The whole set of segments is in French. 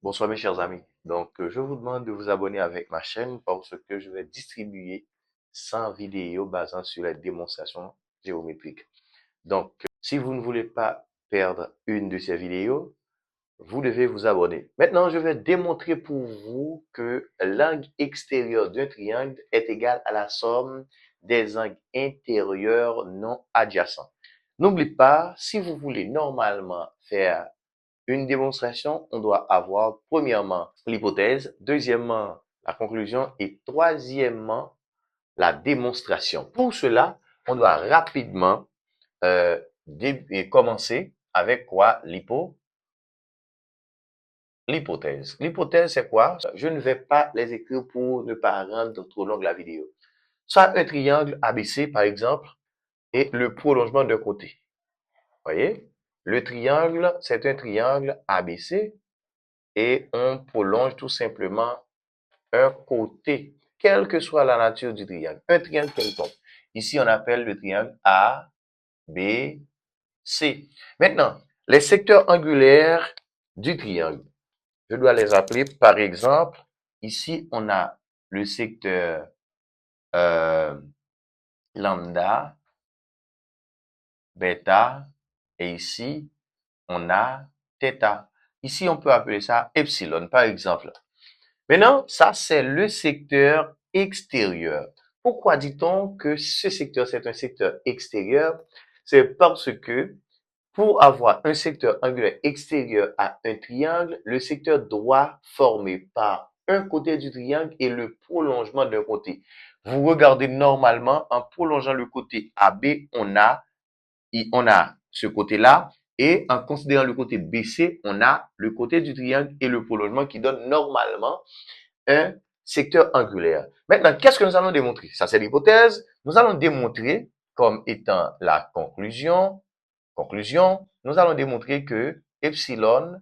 Bonsoir mes chers amis. Je vous demande de vous abonner avec ma chaîne parce que je vais distribuer 100 vidéos basant sur les démonstrations géométriques. Si vous ne voulez pas perdre une de ces vidéos, vous devez vous abonner. Maintenant, je vais démontrer pour vous que l'angle extérieur d'un triangle est égal à la somme des angles intérieurs non adjacents. N'oubliez pas, si vous voulez normalement faire une démonstration, on doit avoir premièrement l'hypothèse, deuxièmement la conclusion et troisièmement la démonstration. Pour cela, on doit rapidement commencer avec quoi? L'hypothèse. L'hypothèse, c'est quoi? Je ne vais pas les écrire pour ne pas rendre trop longue la vidéo. Soit un triangle ABC, par exemple, et le prolongement d'un côté. Voyez? Le triangle, c'est un triangle ABC et on prolonge tout simplement un côté, quelle que soit la nature du triangle. Un triangle quelconque. Ici, on appelle le triangle A, B, C. Maintenant, les secteurs angulaires du triangle. Je dois les appeler, par exemple, ici, on a le secteur lambda, bêta, et ici, on a θ. Ici, on peut appeler ça epsilon, par exemple. Maintenant, ça, c'est le secteur extérieur. Pourquoi dit-on que ce secteur, c'est un secteur extérieur? C'est parce que pour avoir un secteur angulaire extérieur à un triangle, le secteur doit former par un côté du triangle et le prolongement d'un côté. Vous regardez normalement, en prolongeant le côté AB, on a ce côté-là, et en considérant le côté BC, on a le côté du triangle et le prolongement qui donne normalement un secteur angulaire. Maintenant, qu'est-ce que nous allons démontrer? Ça, c'est l'hypothèse. Nous allons démontrer comme étant la conclusion. Nous allons démontrer que epsilon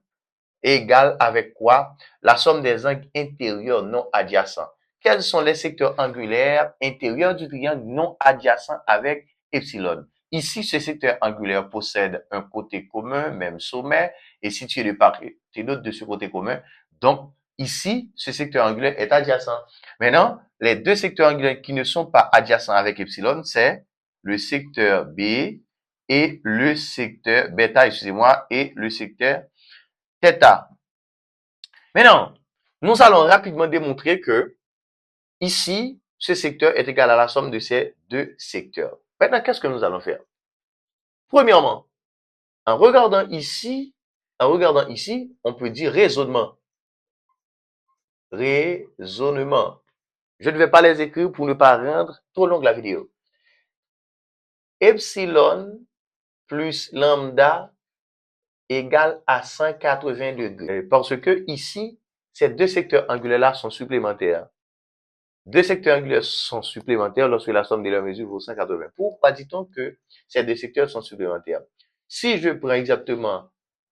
est égal avec quoi? La somme des angles intérieurs non adjacents. Quels sont les secteurs angulaires intérieurs du triangle non adjacent avec epsilon? Ici, ce secteur angulaire possède un côté commun, même sommet, et situé de part et d'autre de ce côté commun. Donc, ici, ce secteur angulaire est adjacent. Maintenant, les deux secteurs angulaires qui ne sont pas adjacents avec epsilon, c'est le secteur B et le secteur bêta, excusez-moi, et le secteur θ. Maintenant, nous allons rapidement démontrer que ici, ce secteur est égal à la somme de ces deux secteurs. Maintenant, qu'est-ce que nous allons faire? Premièrement, en regardant ici, on peut dire raisonnement. Raisonnement. Je ne vais pas les écrire pour ne pas rendre trop longue la vidéo. Epsilon plus lambda égale à 180 degrés. Parce que ici, ces deux secteurs angulaires-là sont supplémentaires. Deux secteurs angulaires sont supplémentaires lorsque la somme de leurs mesures vaut 180. Pourquoi dit-on que ces deux secteurs sont supplémentaires? Si je prends exactement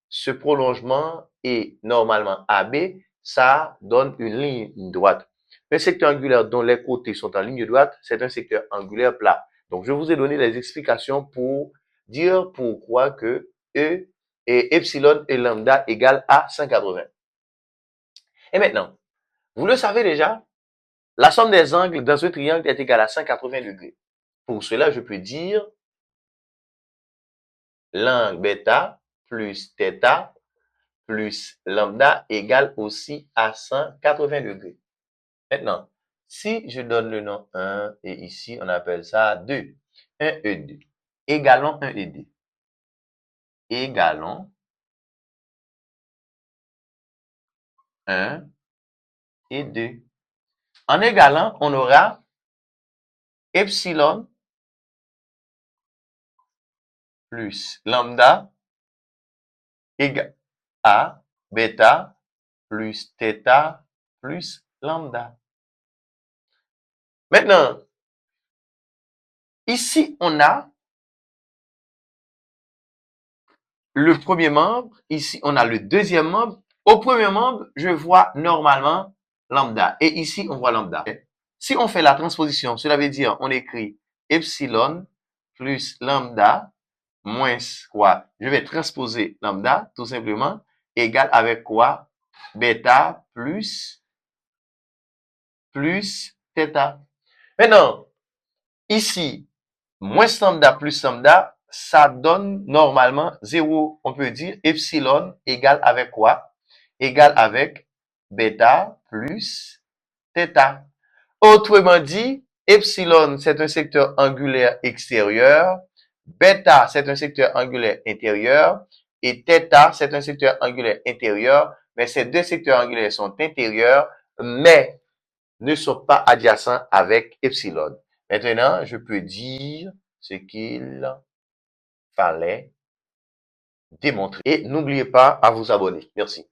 ce prolongement et normalement AB, ça donne une ligne droite. Un secteur angulaire dont les côtés sont en ligne droite, c'est un secteur angulaire plat. Donc, je vous ai donné les explications pour dire pourquoi que E et epsilon et lambda égale à 180. Et maintenant, vous le savez déjà, la somme des angles dans un triangle est égale à 180 degrés. Pour cela, je peux dire l'angle bêta plus θ plus lambda égale aussi à 180 degrés. Maintenant, si je donne le nom 1 et ici on appelle ça 2, 1 et 2, égalons 1 et 2. Égalons 1 et 2. En égalant, on aura epsilon plus lambda égale à bêta plus θ plus lambda. Maintenant, ici, on a le premier membre. Ici, on a le deuxième membre. Au premier membre, je vois normalement lambda. Et ici, on voit lambda. Si on fait la transposition, cela veut dire on écrit epsilon plus lambda moins quoi? Je vais transposer lambda, tout simplement, égal avec quoi? bêta plus θ. Maintenant, ici, moins lambda plus lambda, ça donne normalement 0. On peut dire epsilon égale avec quoi? Égale avec bêta plus θ. Autrement dit, epsilon, c'est un secteur angulaire extérieur, bêta, c'est un secteur angulaire intérieur, et θ, c'est un secteur angulaire intérieur, mais ces deux secteurs angulaires sont intérieurs, mais ne sont pas adjacents avec epsilon. Maintenant, je peux dire ce qu'il fallait démontrer. Et n'oubliez pas à vous abonner. Merci.